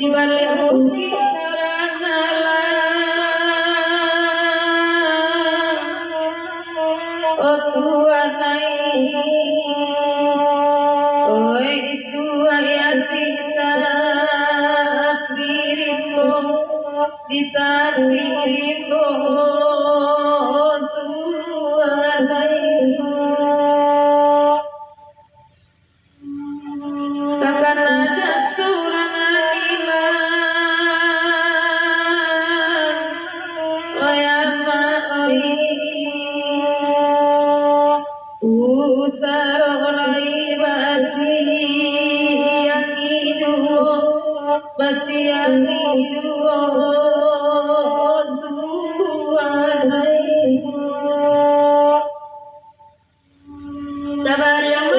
Di balik bukit sarangala o tuanai oi isu ayati takbiriko ditakbiriko tuanai takkan aja Basiang itu Tuhanai Tabar yang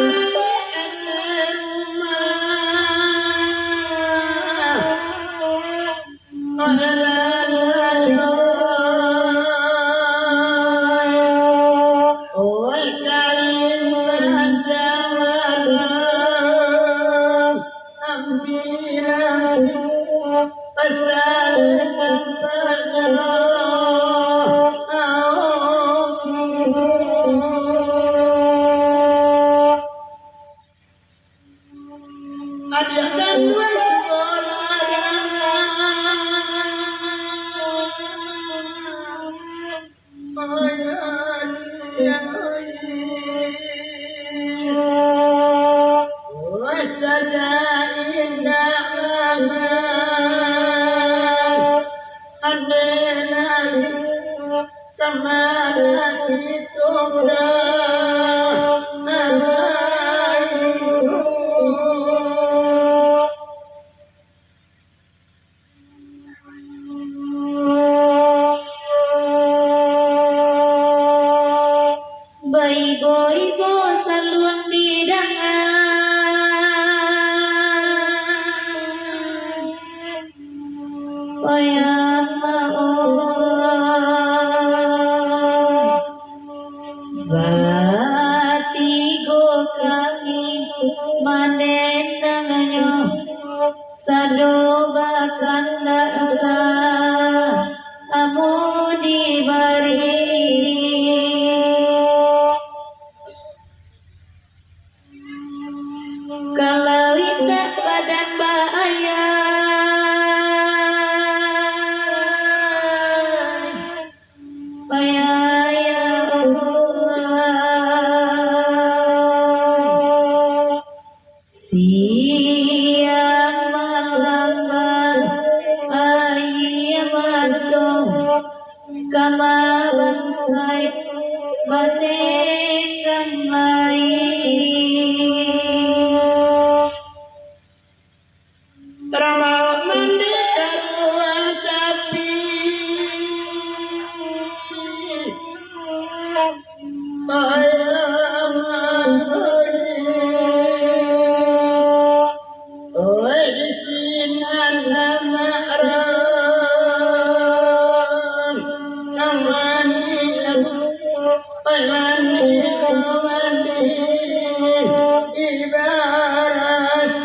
Ibu-ibu saluang di dangan Wayang Batigo kami manenanganyo Sadobakan dasa Amuni bari Kalau itu badan bahaya Bahaya Siang malam ayam matong Kama bansai batekan lain Ramau mendekar tapi ayam oi di sinan nama ram amani oi mani ibarat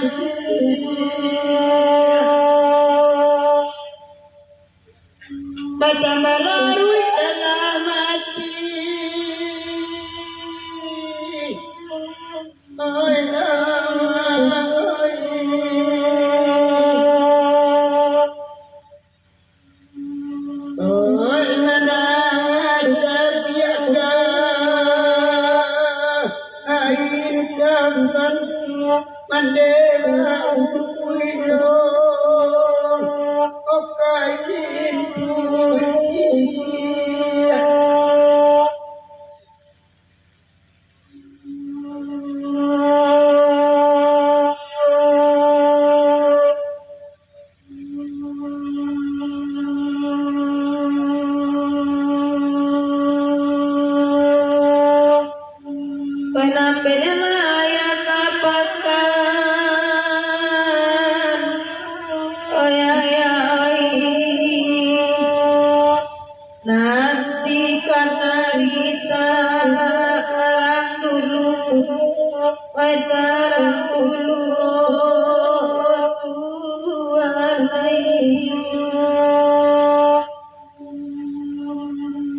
Bata melalui dalam hati Oi Oi menang sebiaka Air kampan Mandela Uido Okain nambe maya kapakan oyayai nanti kanarita arang dulu arang dulu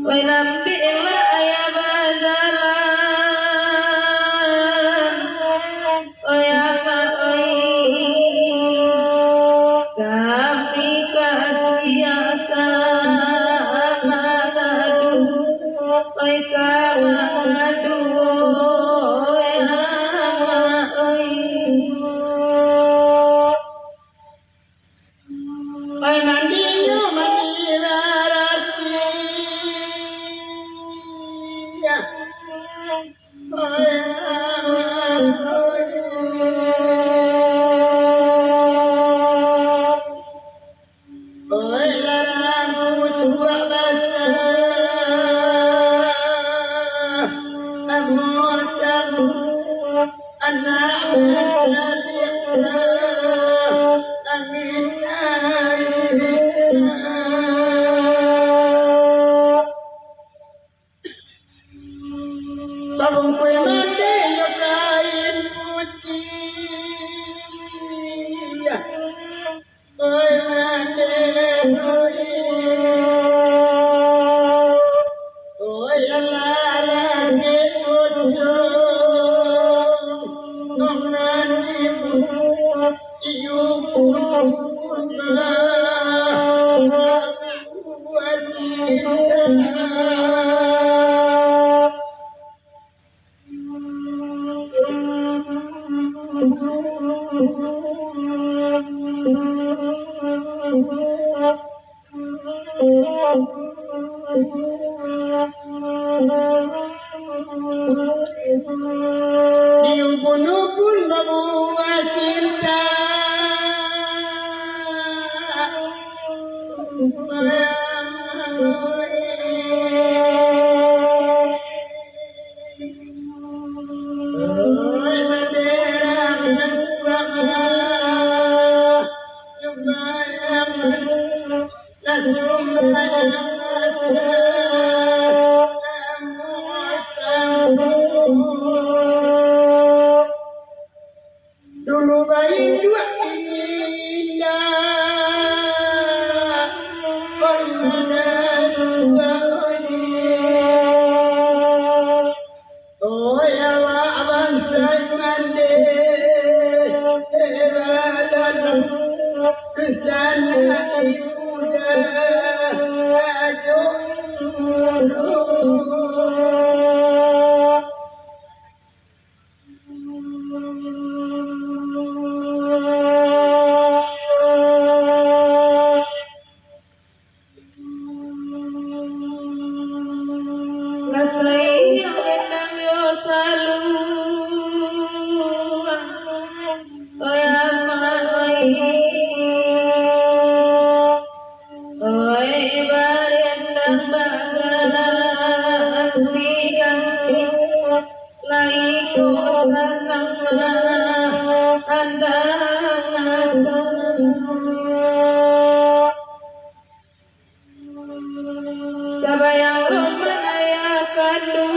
Wai nambi maya bazalan oyama kami kasiata magadu oi kamagadu oyama Ay mandiyo mandirarasi Ay larang tua basa Amosamu anak bersalihna Amin Babung kue mati yo kain putih Oi mati oi ala ke ojo nonani iu puna Diubun-ubun membawa cinta Oi bendera merah Jubayam Dulu bayi dua indah Permana dua Oh ya wa bangsa mande Ebadan Kesana ibuda Lasai yang endang yo salu oyama oi barendang bagala ganti lai ko sanama andang Kabayang romanaya kadu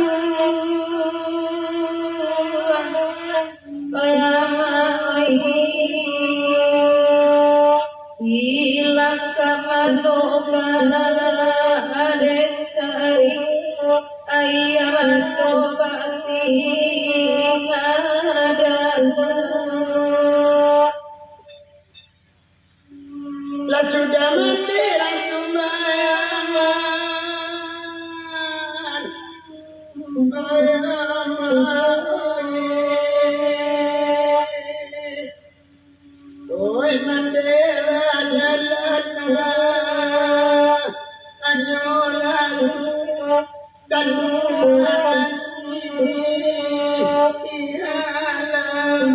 oyama hilang kamanoka aden cari ayam tobati ngadaga La sudah mati langsung Oi mandera jalanna anyolan dan bulan ini alam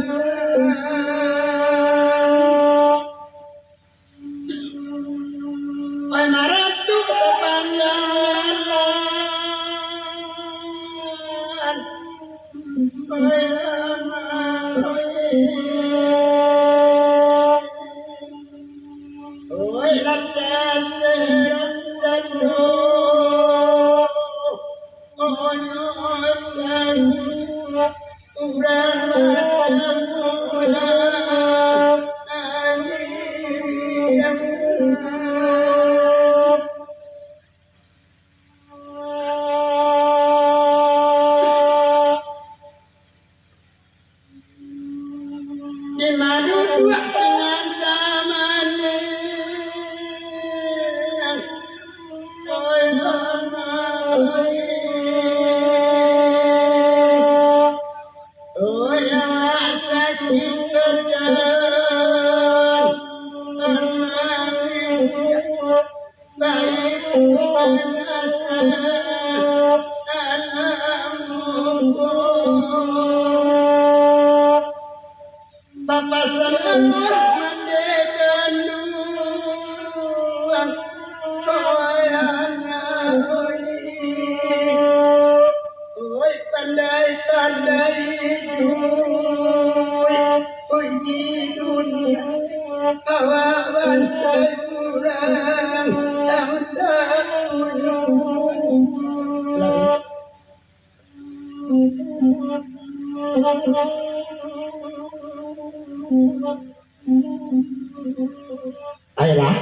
Oi maratu kepanjangan Di madu dua dengan zaman oi mama oi sakit kerjaan baik Bapa selamat mandekan luang koyana oi pandai oi di dunia awan sayuran Ayolah